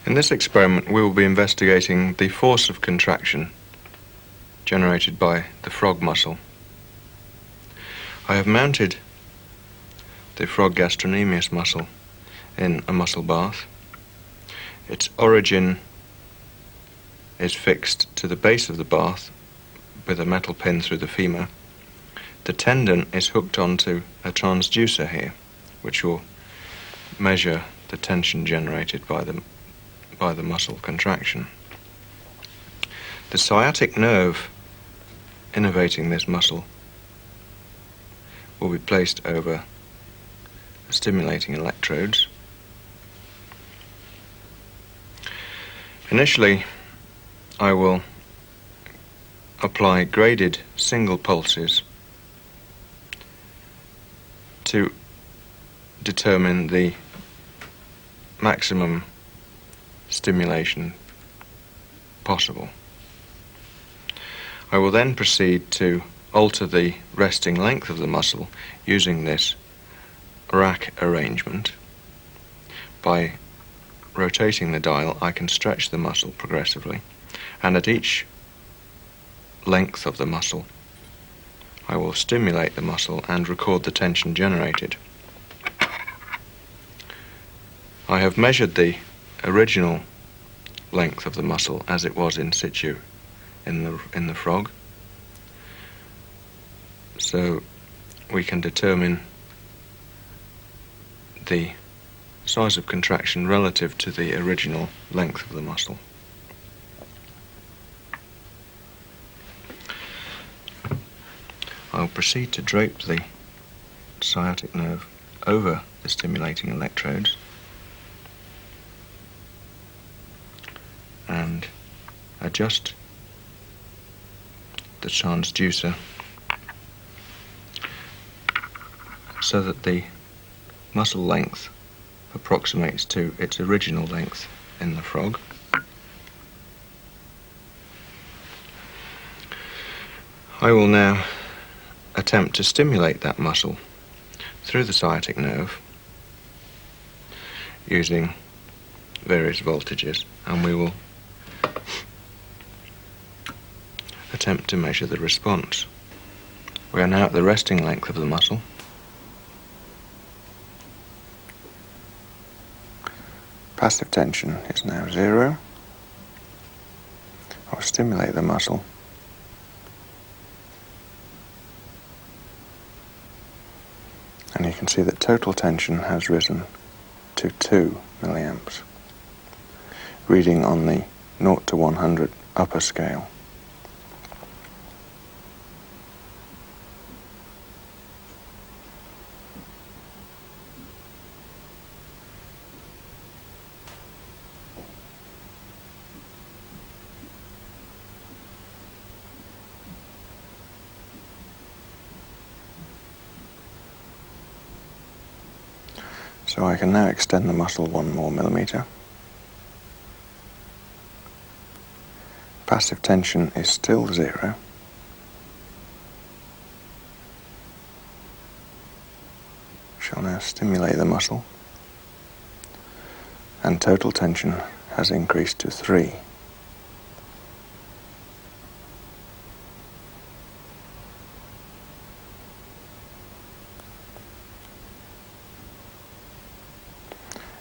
In this experiment, we will be investigating the force of contraction generated by the frog muscle. I have mounted the frog gastrocnemius muscle in a muscle bath. Its origin is fixed to the base of the bath with a metal pin through the femur. The tendon is hooked onto a transducer here, which will measure the tension generated by the muscle contraction. The sciatic nerve innervating this muscle will be placed over stimulating electrodes. Initially, I will apply graded single pulses to determine the maximum stimulation possible. I will then proceed to alter the resting length of the muscle using this rack arrangement. By rotating the dial, I can stretch the muscle progressively, and at each length of the muscle, I will stimulate the muscle and record the tension generated. I have measured the original length of the muscle as it was in situ in the frog, so we can determine the size of contraction relative to the original length of the muscle. I'll proceed to drape the sciatic nerve over the stimulating electrodes and adjust the transducer so that the muscle length approximates to its original length in the frog. I will now attempt to stimulate that muscle through the sciatic nerve using various voltages, and we will attempt to measure the response. We are now at the resting length of the muscle. Passive tension is now 0. I'll stimulate the muscle. And you can see that total tension has risen to 2 milliamps, reading on the 0 to 100 upper scale. So I can now extend the muscle 1 more millimeter. Passive tension is still 0. Shall now stimulate the muscle, and total tension has increased to 3.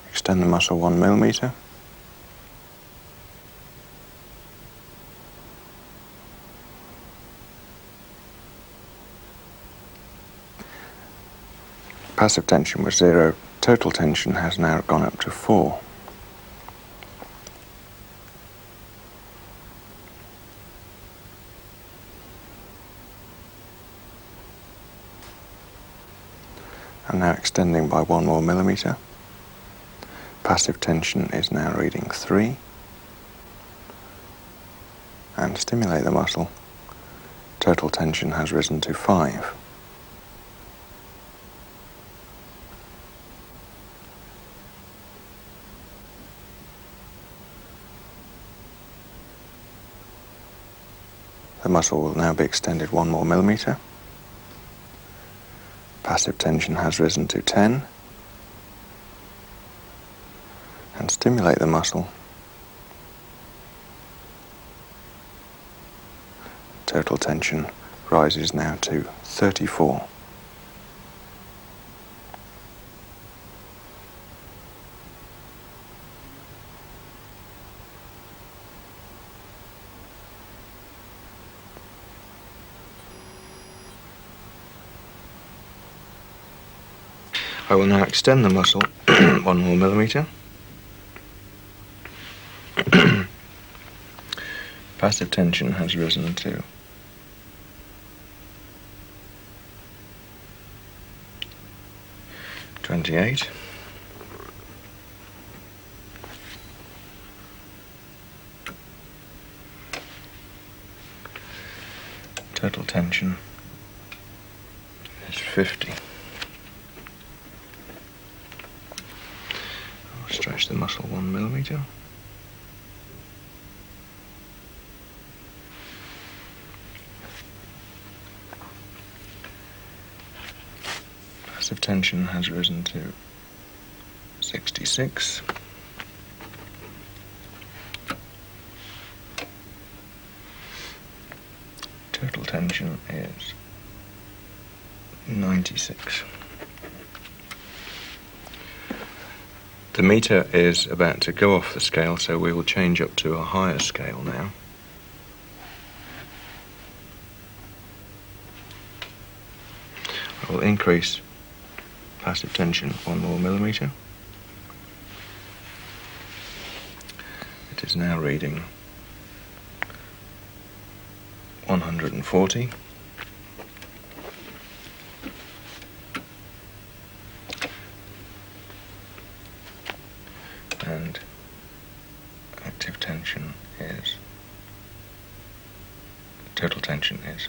Extend the muscle 1 millimeter. Passive tension was 0. Total tension has now gone up to 4. And now extending by 1 more millimeter. Passive tension is now reading 3. And stimulate the muscle. Total tension has risen to 5. The muscle will now be extended 1 more millimeter. Passive tension has risen to 10. And stimulate the muscle. Total tension rises now to 34. I will now extend the muscle 1 more millimeter. Passive tension has risen to 28. Total tension is 50. I'll stretch the muscle 1 millimeter. Passive tension has risen to 66. Total tension is 96. The meter is about to go off the scale, so we will change up to a higher scale now. I will increase passive tension 1 more millimeter. It is now reading 140. And active tension is, total tension is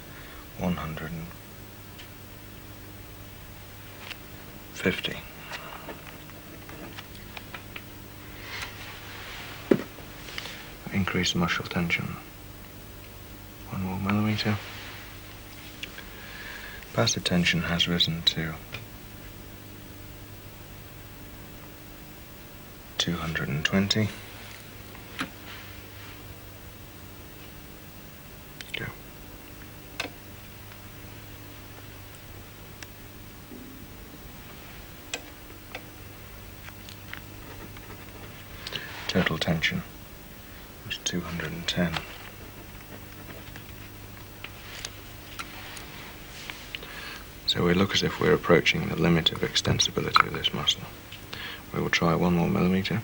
150. Increase muscle tension 1 more millimeter. Passive tension has risen to 220. Go. Total tension was 210. So we look as if we're approaching the limit of extensibility of this muscle. We will try 1 more millimeter.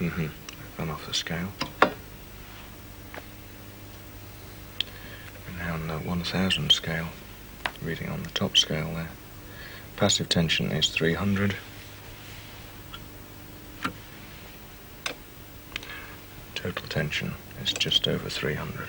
I've gone off the scale. We're now on the 1000 scale, reading on the top scale there. Passive tension is 300. Total tension is just over 300.